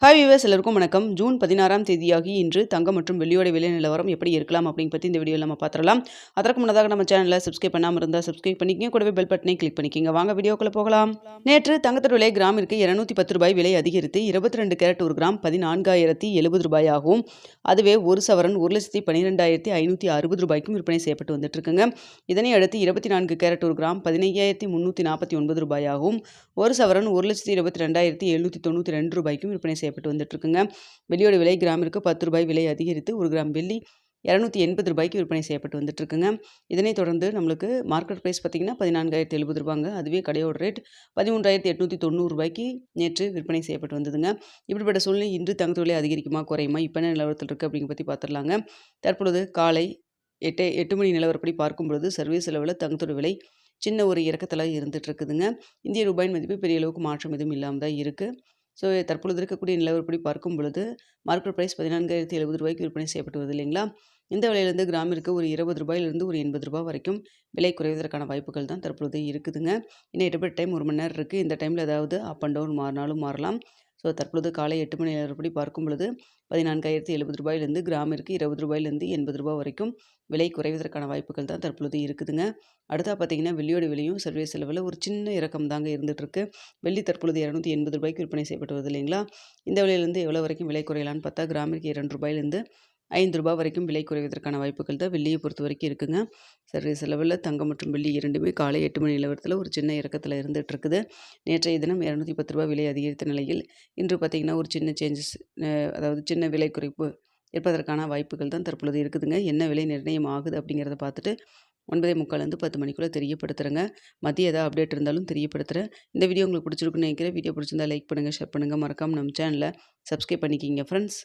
Hi viewers, எல்லாருக்கும் வணக்கம். June 16ஆம் தேதியாகி இன்று தங்கம் மற்றும் வெள்ளியோட விலை நிலவரம் எப்படி இருக்கலாம் அப்படின்னு பற்றி இந்த வீடியோவில் நம்ம பார்த்துடலாம். அதற்கு முன்னதாக நம்ம சேனலை சப்ஸ்கிரைப் பண்ணாமல் இருந்தால் சப்ஸ்கிரைப் பண்ணிக்கங்க, கூடவே பெல் பட்டனை கிளிக் பண்ணிக்கங்க. வாங்க வீடியோக்குள்ள போகலாம். நேற்று தங்கத்தோட விலை கிராமிற்கு 210 ரூபாய் விலை அதிகரித்து 22 கேரட் ஒரு கிராம் 14,070 ரூபாயாகவும், அதுவே ஒரு சவரன் 1,12,560 ரூபாய்க்கும் விற்பனை செய்யப்பட்டு வந்துட்டு இருக்குங்க. இதனை அடுத்து 24 கேரட் ஒரு கிராம் 15,349 ரூபாயாகவும், ஒரு சவரன் 1,22,792 ரூபாய்க்கும் விற்பனை செய்யப்பட்டு வந்துட்டு இருக்குங்க. வெள்ளியோட விலை கிராமிற்கு 10 ரூபாய் விலை அதிகரித்து 1 கிராம் வெள்ளி 280 ரூபாய்க்கு விற்பனை செய்யப்பட்டு வந்துட்டு இருக்குங்க. இதனைத் தொடர்ந்து நம்மளுக்கு மார்க்கெட் ப்ரைஸ் பார்த்தீங்கன்னா 14,070 ரூபாங்க. அதுவே கடையோட ரேட் 13,890 ரூபாய்க்கு நேற்று விற்பனை செய்யப்பட்டு வந்ததுங்க. இப்படிப்பட்ட சூழ்நிலை இன்று தங்கத்தோட விலை அதிகரிக்குமா குறையுமா, இப்போ என்ன நிலவரத்தில் இருக்குது அப்படிங்கிற பற்றி பார்த்துடலாங்க. தற்பொழுது காலை 8 மணி நிலவரப்படி பார்க்கும்பொழுது சர்வீஸ் அளவில் தங்கத்தோட விலை சின்ன ஒரு இறக்கத்தில் இருந்துட்டு இருக்குதுங்க. இந்திய ரூபாயின் மதிப்பு பெரிய அளவுக்கு மாற்றம் எதுவும் இல்லாமல் தான் இருக்குது. ஸோ தற்பொழுது இருக்கக்கூடிய நிலவரப்படி பார்க்கும் பொழுது மார்க்கெட் ப்ரைஸ் 14,070 ரூபாய்க்கு விற்பனை செய்யப்பட்டு வருது இல்லைங்களா. இந்த விலையிலேருந்து கிராமிற்கு ஒரு 20 ரூபாயிலிருந்து ஒரு 80 ரூபாய் வரைக்கும் விலை குறைவதற்கான வாய்ப்புகள் தான் தற்பொழுது இருக்குதுங்க. இன்னும் இடப்பட்ட டைம் 1 மணி நேரம் இருக்குது. இந்த டைமில் ஏதாவது அப் அண்ட் டவுன் மாறினாலும் மாறலாம். ஸோ தற்பொழுது காலை 8 மணி நேரப்படி பார்க்கும் பொழுது 14,070 ரூபாயிலிருந்து கிராமிற்கு 20 ரூபாயிலிருந்து 80 ரூபாய் வரைக்கும் விலை குறைவதற்கான வாய்ப்புகள் தான் தற்பொழுது இருக்குதுங்க. அடுத்தா பார்த்தீங்கன்னா வெள்ளியோட விலையும் சர்வீஸ் அளவில் ஒரு சின்ன இறக்கம் தாங்க இருந்துட்டு இருக்கு. வெள்ளி தற்பொழுது 280 ரூபாய்க்கு விற்பனை செய்யப்பட்டு வருது இல்லைங்களா. இந்த விலையிலேருந்து எவ்வளோ வரைக்கும் விலை குறையலான்னு பார்த்தா கிராமிற்கு 2 ரூபாயிலிருந்து 5 ரூபாய் வரைக்கும் விலை குறைவதற்கான வாய்ப்புகள் தான் வெள்ளியை பொறுத்த வரைக்கும் இருக்குங்க. சர்வீஸ் அளவில் தங்கம் மற்றும் வெள்ளி இரண்டுமே காலை 8 மணி நிலவரத்தில் ஒரு சின்ன இறக்கத்தில் இருந்துகிட்டு இருக்குது. நேற்றைய தினம் 210 ரூபாய் விலை அதிகரித்த நிலையில் இன்று பார்த்திங்கன்னா ஒரு சின்ன சேஞ்சஸ், அதாவது சின்ன விலை குறைப்பு இருப்பதற்கான வாய்ப்புகள் தான் தற்பொழுது இருக்குதுங்க. என்ன விலை நிர்ணயம் ஆகுது அப்படிங்கிறத பார்த்துட்டு 9:45 10 மணிக்குள்ளே தெரியப்படுத்துகிறேங்க. மதிய ஏதாவது அப்டேட் இருந்தாலும் தெரியப்படுத்துகிறேன். இந்த வீடியோ உங்களுக்கு பிடிச்சிருக்குன்னு நினைக்கிறேன். வீடியோ பிடிச்சிருந்தா லைக் பண்ணுங்கள், ஷேர் பண்ணுங்கள். மறக்காமல் நம்ம சேனலை சப்ஸ்கிரைப் பண்ணிக்கிங்க ஃப்ரெண்ட்ஸ்.